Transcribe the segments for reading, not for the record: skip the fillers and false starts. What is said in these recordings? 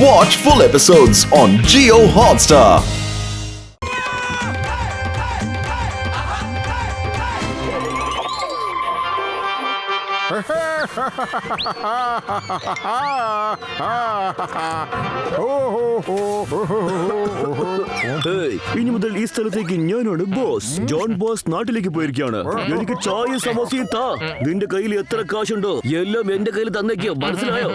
Watch full episodes on Jio Hotstar. ഇനി മുതൽ ഈ സ്ഥലത്തേക്ക് ഞാനാണ് ബോസ്. ജോൺ ബോസ് നാട്ടിലേക്ക് പോയിരിക്കുകയാണ്. എനിക്ക് ചായ സമോസയും താ. നിന്റെ കയ്യിൽ എത്ര കാശുണ്ടോ എല്ലാം എന്റെ കയ്യിൽ തന്നേക്കോ, മനസ്സിലായോ?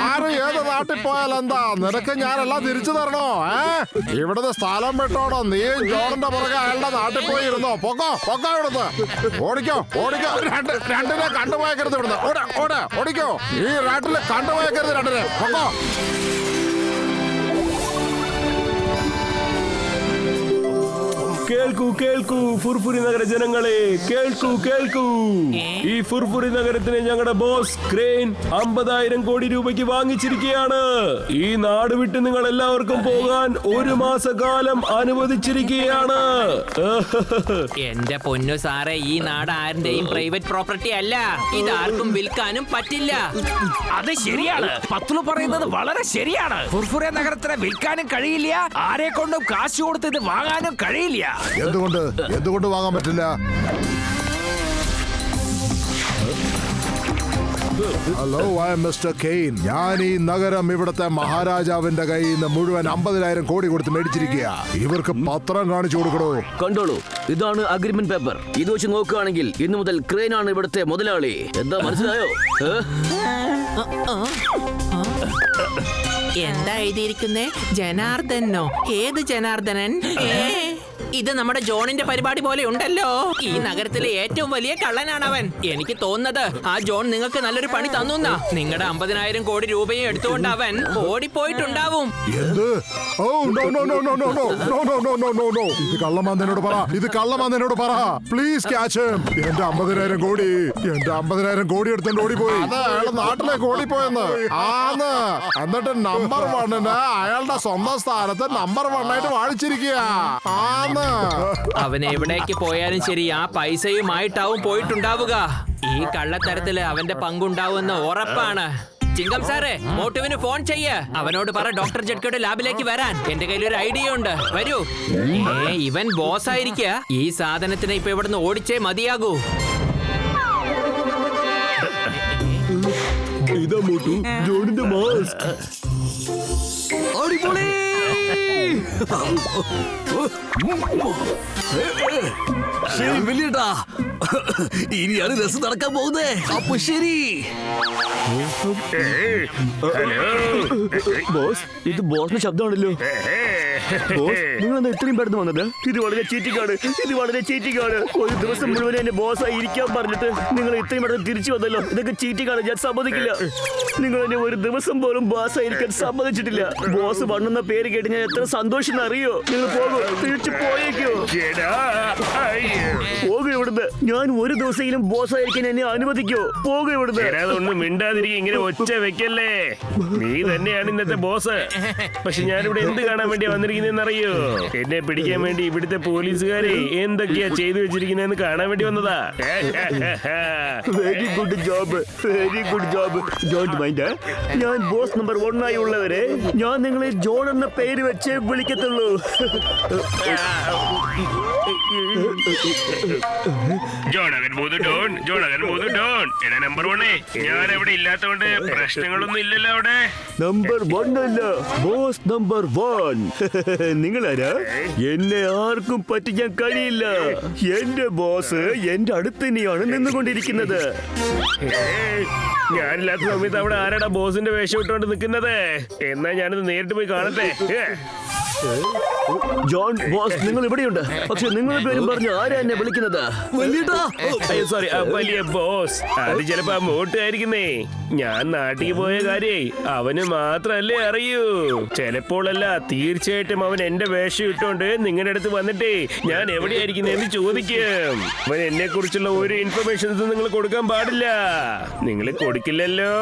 ആരും ഏത് നാട്ടിൽ പോയാലെന്താ, നിനക്ക് ഞാനെല്ലാം തിരിച്ചു തരണോ? ഇവിടുത്തെ സ്ഥലം വിട്ടോടോ. നീ ജോണിന്റെ പുറകെ അയാളുടെ നാട്ടിൽ പോയി ഇരുന്നോ. പൊക്കോ പൊക്കോ ഇവിടുന്ന്. ഓടിക്കോ ഓടിക്കോ. രണ്ടിനെ കണ്ടുപോയേക്കരുത് ഇവിടുന്ന്. ഓടിക്കോ. ഈ നാട്ടില് കണ്ടുപോയേക്കരുത് രണ്ടിനെ. പൊക്കോ. കേൾക്കൂ കേൾക്കൂ ഫുർഫുരി നഗര ജനങ്ങളെ, കേൾക്കൂ. ഈ ഫുർഫുരി നഗരത്തിന് ഞങ്ങളുടെ ബോസ് ക്രെയിൻ 50,000 കോടി രൂപയ്ക്ക് വാങ്ങിച്ചിരിക്കുകയാണ്. ഈ നാട് വിട്ട് നിങ്ങൾ എല്ലാവർക്കും പോകാൻ 1 മാസക്കാലം അനുവദിച്ചിരിക്കുകയാണ്. എന്റെ പൊന്നു സാറേ, ഈ നാട് ആരുടെയും പ്രൈവറ്റ് പ്രോപ്പർട്ടി അല്ല. ഇതാർക്കും വിൽക്കാനും പറ്റില്ല. അത് ശരിയാണ്. പത്തുളു പറയുന്നത് വളരെ ശരിയാണ്. ഫുർഫുര നഗരത്തിനെ വിൽക്കാനും കഴിയില്ല, ആരെ കൊണ്ടും കാശ് കൊടുത്ത് ഇത് വാങ്ങാനും കഴിയില്ല. എന്തുകൊണ്ട് വാങ്ങാൻ പറ്റില്ല? Hello, I M mister Kane. ഞാൻ ഈ നഗരം ഇവിടുത്തെ മഹാരാജാവിന്റെ കയ്യിൽ നിന്ന് മുഴുവൻ 50,000 കോടി കൊടുത്ത് മേടിച്ചിരിക്കുക. ഇവർക്ക് പത്രം കാണിച്ചു കൊടുക്കണോ? കണ്ടോളൂ, ഇതാണ് അഗ്രിമെന്റ് പേപ്പർ. ഇത് വെച്ച് നോക്കുകയാണെങ്കിൽ ഇന്നു മുതൽ ക്രെയിൻ ആണ് ഇവിടുത്തെ മുതലാളി. എന്താ മനസ്സിലായോ? എന്താ എഴുതിയിരിക്കുന്നേ? ജനാർദ്ദനോ? ഏത് ജനാർദ്ദനൻ? ഇത് നമ്മുടെ ജോണിന്റെ പരിപാടി പോലെ ഉണ്ടല്ലോ. ഈ നഗരത്തിലെ ഏറ്റവും വലിയ കള്ളനാണവൻ. എനിക്ക് തോന്നുന്നത് ആ ജോൺ നിങ്ങൾക്ക് നല്ലൊരു പണി തന്നുന്നാ. നിങ്ങളുടെ 50,000 കോടി രൂപയും എടുത്തുകൊണ്ട് അവൻ ഓടിപ്പോയിട്ടുണ്ടാവും. ഇത് കള്ളമാന്നോട് പറ പ്ലീസ്. ക്യാച്ച് എന്റെ 50,000 കോടി എടുത്തോണ്ട് ഓടിപ്പോയി. അയാള് നാട്ടിലേക്ക് ഓടിപ്പോയെന്ന്. എന്നിട്ട് നമ്പർ 1 അയാളുടെ സ്വന്തം സ്ഥാനത്ത് നമ്പർ 1 ആയിട്ട് വാഴിച്ചിരിക്കുക. അവൻ എവിടേക്ക് പോയാലും ശരി, ആ പൈസയുമായിട്ടാവും പോയിട്ടുണ്ടാവുക. ഈ കള്ളത്തരത്തില് അവന്റെ പങ്കുണ്ടാവുമെന്ന് ഉറപ്പാണ്. ചിങ്കം സാറേ, മോട്ടുവിന് ഫോൺ ചെയ്യ്. അവനോട് പറ ഡോക്ടർ ജഡ്കയുടെ ലാബിലേക്ക് വരാൻ. എന്റെ കയ്യിൽ ഒരു ഐഡിയ ഉണ്ട്. വരൂ. ഇവൻ ബോസ് ആയിരിക്കുക. ഈ സാധനത്തിനെ ഇപ്പൊ ഇവിടുന്ന് ഓടിച്ചേ മതിയാകൂ. ഇതാ മോട്ടു, ജോണിന്റെ മാസ്ക്. അടിപൊളി. ഇനിയാണ് രസം നടക്കാൻ പോകുന്നേ. അപ്പൊ ശരി ബോസ്, ഇത് ബോസിന്റെ ശബ്ദമാണല്ലോ. ബോസ്, നിങ്ങൾ എന്താ ഇത്രയും പെട്ടെന്ന് വന്നത്? ഇത് വളരെ ചീറ്റിംഗ് ആണ്. ഒരു ദിവസം മുഴുവൻ എന്റെ ബോസായി ഇരിക്കാൻ പറഞ്ഞിട്ട് നിങ്ങൾ ഇത്രയും പെട്ടെന്ന് തിരിച്ചു വന്നല്ലോ. ഇതൊക്കെ ചീറ്റിംഗ് ആണ്, ഞാൻ സമ്മതിക്കില്ല. നിങ്ങൾ എന്നെ ഒരു ദിവസം പോലും ബോസായിരിക്കാൻ സമ്മതിച്ചിട്ടില്ല. ബോസ് വണ്ണെന്ന പേര് കേട്ട് ഞാൻ എത്ര സന്തോഷം അറിയോ. നിങ്ങൾ പോകും, തിരിച്ചു പോയേക്കോ. പോകും ഇവിടുന്ന്. ഞാൻ ഒരു ദിവസമെങ്കിലും ബോസായിരിക്കാൻ എന്നെ അനുവദിക്കോ. പോകും ഇവിടുന്ന്. ഒന്നും മിണ്ടാതിരിക്കും, ഇങ്ങനെ ഒച്ച വെക്കല്ലേ. നീ തന്നെയാണ് ഇന്നത്തെ ബോസ്. പക്ഷെ ഞാനിവിടെ എന്ത് കാണാൻ വേണ്ടിയാ വന്നിരിക്കുന്നതെന്ന് അറിയോ? എന്നെ പിടിക്കാൻ വേണ്ടി ഇവിടുത്തെ പോലീസുകാരെ എന്തൊക്കെയാ ചെയ്തു വെച്ചിരിക്കുന്നതെന്ന് കാണാൻ വേണ്ടി വന്നതാ. Very good job. Don't mind. ഞാൻ ബോസ് നമ്പർ 1 ആയി ഉള്ളവരെ ഞാൻ നിങ്ങളെ ജോൺ എന്ന പേര് വെച്ച് വിളിക്കത്തുള്ളൂ. ജോണകൻ മൂന്ന് ഡോൺ. എടാ നമ്പർ 1, ഞാൻ അവിടെ ഇല്ലാത്തോണ്ട് പ്രശ്നങ്ങളൊന്നും ഇല്ലല്ലോ അവിടെ. നമ്പർ 1 അല്ല, ബോസ് നമ്പർ 1. നിങ്ങളാരാ? എന്നെ ആർക്കും പറ്റിക്കാൻ കഴിയില്ല. എന്റെ ബോസ് എന്റെ അടുത്ത് തന്നെയാണ് നിന്നുകൊണ്ടിരിക്കുന്നത്. ഞാനില്ലാത്ത സമയത്ത് അവിടെ ആരാടാ ബോസിന്റെ വേഷം ഇട്ടുകൊണ്ട് നിൽക്കുന്നത്? എന്നാ ഞാനത് നേരിട്ട് പോയി കാണട്ടെ. ജോൺ ബോസ്, നിങ്ങൾ ഇവിടെയുണ്ട്. പക്ഷെ നിങ്ങളുടെ പേരും പറഞ്ഞു ആരാ എന്നെ വിളിക്കുന്നത്? സോറി, വലിയ ബോസ്. അത് ചിലപ്പോ ആ മോട്ടായിരിക്കുന്നേ. ഞാൻ നാട്ടിൽ പോയ കാര്യേ അവന് മാത്രല്ലേ അറിയൂ. ചിലപ്പോഴല്ല, തീർച്ചയായിട്ടും അവൻ എന്റെ വേഷം ഇട്ടോണ്ട് നിങ്ങളുടെ അടുത്ത് വന്നിട്ടേ ഞാൻ എവിടെയായിരിക്കുന്നതെന്ന് ചോദിക്കും. അവൻ എന്നെ കുറിച്ചുള്ള ഒരു ഇൻഫർമേഷൻസും നിങ്ങൾ കൊടുക്കാൻ പാടില്ല. നിങ്ങൾ കൊടുക്കില്ലല്ലോ.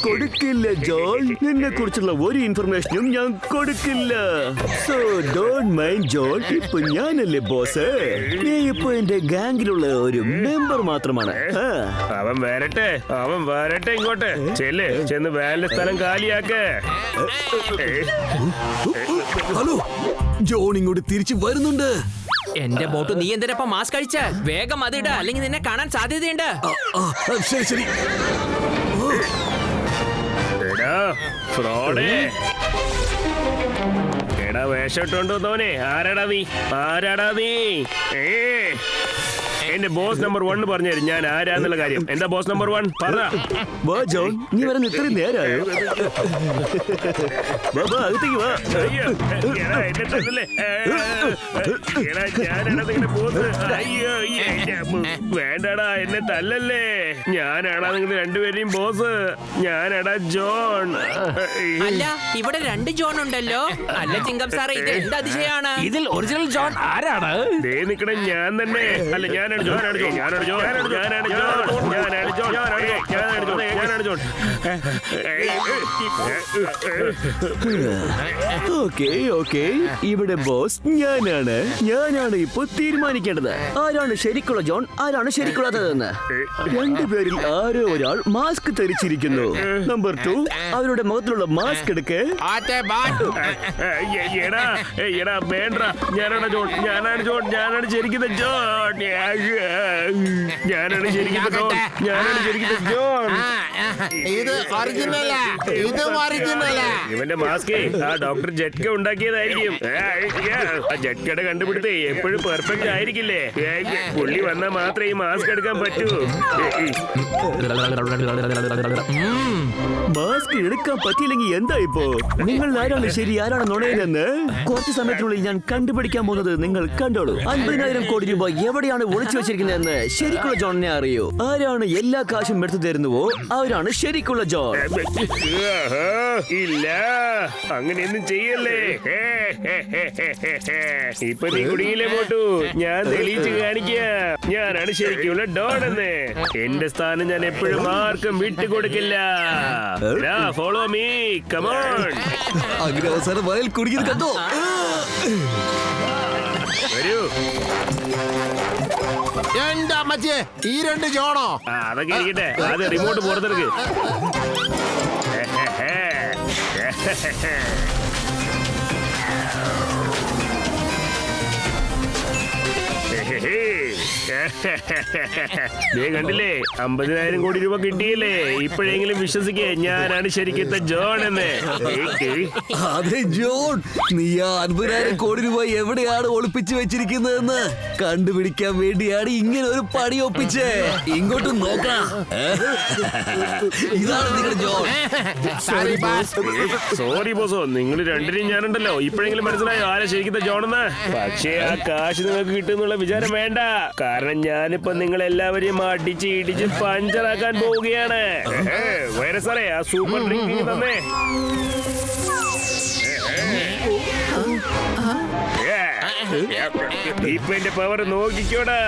കൊടുക്കില്ല ജോൺ, നിന്നെ കുറിച്ചുള്ള ഒരു ഇൻഫർമേഷനും ഞാൻ കൊടുക്കില്ല. നടക്കില്ല. സോ ഡോണ്ട് മൈൻഡ് ജോൺ, ഇപ്പൊ ഞാനല്ലേ ബോസ്. നീ ഇപ്പൊ എന്റെ ഗാംഗിലുള്ള ഒരു മെമ്പർ മാത്രമാണ്. അവൻ വരട്ടെ ഇങ്ങോട്ട്. ചെന്ന് വാലിന്റെ സ്ഥലം കാലിയാക്ക്. ഹലോ, ജോൺ ഇങ്ങോട്ട് തിരിച്ചു വരുന്നുണ്ട്. എന്റെ ബോട്ട് നീ എന്തിനപ്പ മാസ്ക് കഴിച്ച? വേഗം അതിട, അല്ലെങ്കിൽ നിന്നെ കാണാൻ സാധ്യതയുണ്ട്. ശരി. എടാ ഫ്രോഡേ, എടാ വേഷം ഇട്ടോണ്ട് വന്നവനെ, ആരാടാ നീ? എന്റെ ബോസ് നമ്പർ 1 പറഞ്ഞു തരും ഞാൻ ആരാന്നുള്ള കാര്യം. എന്താ ബോസ് നമ്പർ 1 പറ. വാ ജോൺ, നീ വരുന്ന ഇത്രയും നേരായോ? അകത്തേക്ക് വാ. അയ്യോ, എടാ എന്നെ തന്നല്ലേ. എടാ ഞാനാണ് നിങ്ങളുടെ ബോസ്. അയ്യോ വേണ്ടടാ, എന്നെ തല്ലല്ലേ. ഞാനാടാ നിങ്ങൾ രണ്ടുപേരെയും ബോസ്. ഞാനാടാ ജോൺ. അല്ല, ഇവിടെ 2 ജോൺ ഉണ്ടല്ലോ. അല്ല ചിങ്കം സാറേ, ഇത് എന്ത് അതിശയാണ്? ഇതിൽ ഒറിജിനൽ ജോൺ ആരാണ്? ദേ നിക്കണ ഞാൻ തന്നെ. അല്ല ഞാനാണ് ജോൺ. ഓക്കെ, ഇവിടെ ബോസ് ഞാനാണ് ഇപ്പൊ തീരുമാനിക്കേണ്ടത്. ആരാണ് ശരിക്കുള്ള ജോൺ, ആരാണ് ശരിക്കുള്ളതെന്ന്. രണ്ടുപേരിൽ ആരോ ഒരാൾ മാസ്ക് ധരിച്ചിരിക്കുന്നു. നമ്പർ 2, അവരുടെ മുഖത്തിലുള്ള മാസ്ക് എടുക്ക്. എടാ വേണ്ട, ഞാനാണ് ജോൺ. ഞാനാണ് ശരിക്കും ജോൺ. ഞാനാണ് ശരിക്കും ജോൺ. ഇത് ഒറിജിനലാ, ഇവന്റെ മാസ്ക് ആ ഡോക്ടർ ജെറ്റ്ക ഉണ്ടാക്കിയതായിരിക്കും. ആ ജെറ്റ്കയുടെ കണ്ടുപിടുത്തേ എപ്പോഴും പെർഫെക്റ്റ് ആയിരിക്കില്ലേ. പുള്ളി വന്നാൽ മാത്രമേ ഈ മാസ്ക് എടുക്കാൻ പറ്റൂ. മാസ്ക് എടുക്കാൻ പറ്റിയില്ലെങ്കിൽ എന്താ ഇപ്പോ? നിങ്ങൾ ആരാണ് ശരി, ആരാണ് നുണയനെന്ന് കുറച്ച് സമയത്തിനുള്ളിൽ ഞാൻ കണ്ടുപിടിക്കാൻ പോകുന്നത് നിങ്ങൾ കണ്ടോളൂ. 50,000 കോടി രൂപ എവിടെയാണ് ഒളിച്ചു വെച്ചിരിക്കുന്നതെന്ന് ശരിക്കുള്ള ജോണിനെ അറിയൂ. ആരാണ് എല്ലാ കാശും എടുത്തു തരുന്നുവോ അവരാണ് ശരിക്കുള്ള ജോൺ. ഇല്ല, അങ്ങനെയൊന്നും ചെയ്യല്ലേ. ഇപ്പൊ നീ കുടുങ്ങിയില്ലേ മോട്ടു? ഞാൻ തെളിയിച്ച് കാണിക്കാം. ഞാനാണ് ശരിക്കുള്ള ഡോൺ എന്ന്. എന്റെ സ്ഥാനം ഞാൻ എപ്പോഴും ആർക്കും വിട്ടുകൊടുക്കില്ല. Follow me, come on. അങ്ങനെ അവസാനം വയൽ കുടുങ്ങിയത് കണ്ടോ? വരൂ. എന്റെ അമ്മച്ചേ, ഈ 2 ജോണോ? അതൊക്കെ ഇരിക്കട്ടെ, അത് റിമോട്ട് പുറത്തെടുക്ക്. നീ കണ്ടില്ലേ, 50,000 കോടി രൂപ കിട്ടിയില്ലേ? ഇപ്പോഴെങ്കിലും വിശ്വസിക്കേ, ഞാനാണ് ശരിക്കത്തെ ജോൺ എന്ന്. അതെ ജോൺ, നീ ആ 50,000 കോടി രൂപ എവിടെയാണ് ഒളിപ്പിച്ചു വെച്ചിരിക്കുന്നതെന്ന് കണ്ടുപിടിക്കാൻ വേണ്ടിയാണ് ഇങ്ങനെ ഒരു പണി ഒപ്പിച്ചേ. ഇങ്ങോട്ട് നോക്കാം. ഇതാണ് നിങ്ങളുടെ ജോൺ. സോറി ബോസോ, നിങ്ങൾ രണ്ടിനും ഞാനുണ്ടല്ലോ. ഇപ്പോഴെങ്കിലും മനസ്സിലായോ ആരാ ശരിക്കത്തെ ജോണെന്ന്? പക്ഷേ ആ കാശ് നിങ്ങൾക്ക് കിട്ടുന്നുള്ള വിചാരം വേണ്ട. കാരണം ഞാനിപ്പോ നിങ്ങളെല്ലാവരെയും അടിച്ച് ഇടിച്ച് പഞ്ചറാക്കാൻ പോവുകയാണ്. വേറെ സാറേ, ആ സൂപ്പർ ഡ്രിങ്ക് തന്നെ. ഇപ്പൊ എന്റെ പവർ നോക്കിക്കോടാ.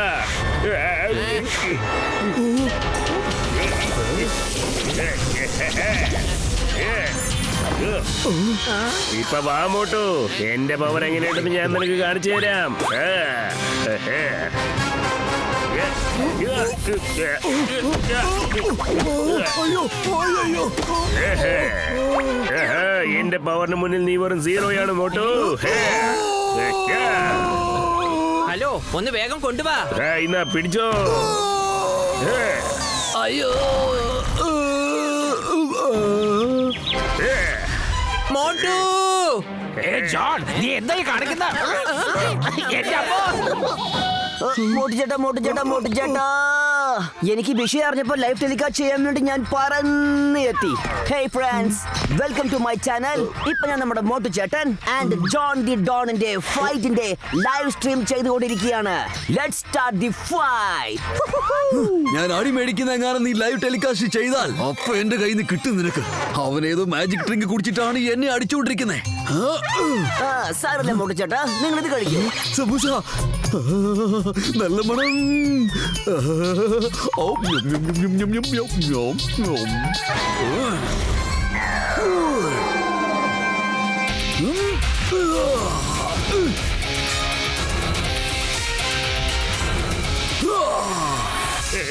ഇപ്പൊ വാ മോട്ടു, എന്റെ പവർ എങ്ങനെയുണ്ടെന്ന് ഞാൻ നിനക്ക് കാണിച്ചു തരാം. എന്റെ പവറിന് മുന്നിൽ നീ വെറും 0 മോട്ടു. ഹലോ, ഒന്ന് വേഗം കൊണ്ടുവാ. ഇന്നാ പിടിച്ചോ. അയ്യോ, മോട്ടു. ജോൺ, നീ എന്തായി കാണിക്കുന്ന? എന്റെ അമ്മോ, മോട്ടുചേട്ടാ, എനിക്ക് വിഷയം അറിഞ്ഞപ്പോൾ ലൈവ് ടെലികാസ്റ്റ് ചെയ്യാൻ വേണ്ടി ഞാൻ പറന്ന് എത്തി. Hey friends, welcome to my channel. ഇപ്പൊ ഞാൻ നമ്മുടെ മോട്ടുചേട്ടൻ ആൻഡ് ജോൺ ദി ഡോണിന്റെ ഫൈറ്റിന്റെ ലൈവ് സ്ട്രീം ചെയ്തുകൊണ്ടിരിക്കുകയാണ്. Let's start the fight. ഞാൻ അടി മേടിക്കുന്ന എങ്ങാനും നീ ലൈവ് ടെലികാസ്റ്റ് ചെയ്താൽ അപ്പൊ എന്റെ കയ്യിൽ നിന്ന് കിട്ടും നിനക്ക്. അവനേതോ മാജിക് ഡ്രിങ്ക് കുടിച്ചിട്ടാണ് എന്നെ അടിച്ചുകൊണ്ടിരിക്കുന്നത്. സാറല്ലേ മോട്ടുചേട്ടാ, നിങ്ങൾ ഇത് കഴിക്കും. സമൂസ, നല്ല മണം.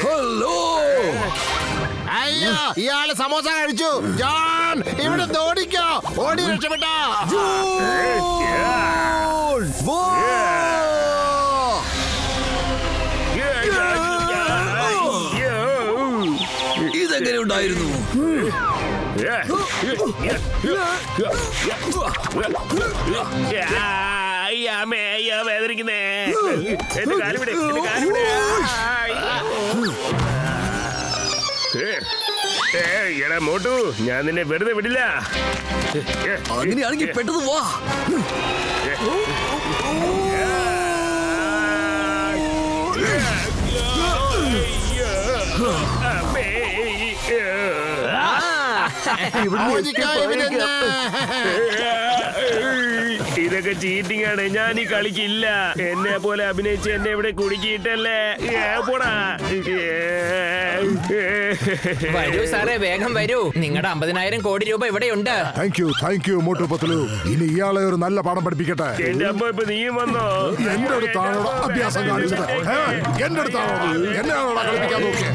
ഹലോ. അയ്യോ ഇയാള് സമോസ കഴിച്ചു. ജോൺ ഇവിടെ ഓടിക്കോ, ഓടി രക്ഷപ്പെട്ടോ. വാ. ഇതെങ്ങനെ ഉണ്ടായിരുന്നു? വേദനിക്കുന്നേ. എന്റെ കാലുവിടെ, എന്റെ കാലുവിടെ. എടാ മോട്ടു, ഞാൻ നിന്നെ വെറുതെ വിടില്ല. അങ്ങനെയാണെങ്കിൽ പെട്ടെന്ന് വാ. ഇതൊക്കെ ചീറ്റിംഗ് ആണ്. ഞാൻ ഈ കളിക്കില്ല. എന്നെ പോലെ അഭിനയിച്ച് എന്നെ ഇവിടെ കുടുക്കിയിട്ടല്ലേ. പോടാ. വരൂ സാറേ, വേഗം വരൂ. നിങ്ങളുടെ 50,000 കോടി രൂപ ഇവിടെയുണ്ട്. Thank you Motu Patlu. ഇനി ഇയാളെ ഒരു നല്ല പാഠം പഠിപ്പിക്കട്ടെ. എന്റെ അമ്മ ഇപ്പൊ നീയും വന്നോ? എന്റെ അടുത്താണോ അഭ്യാസം കാണിച്ചത്? എന്റെ അടുത്താണോ? എന്നെയാണോ കളിപ്പിക്കാൻ നോക്കിയത്?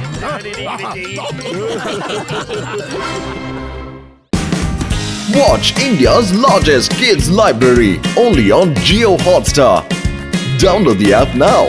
Watch India's largest kids library only on Jio Hotstar. Download the app now.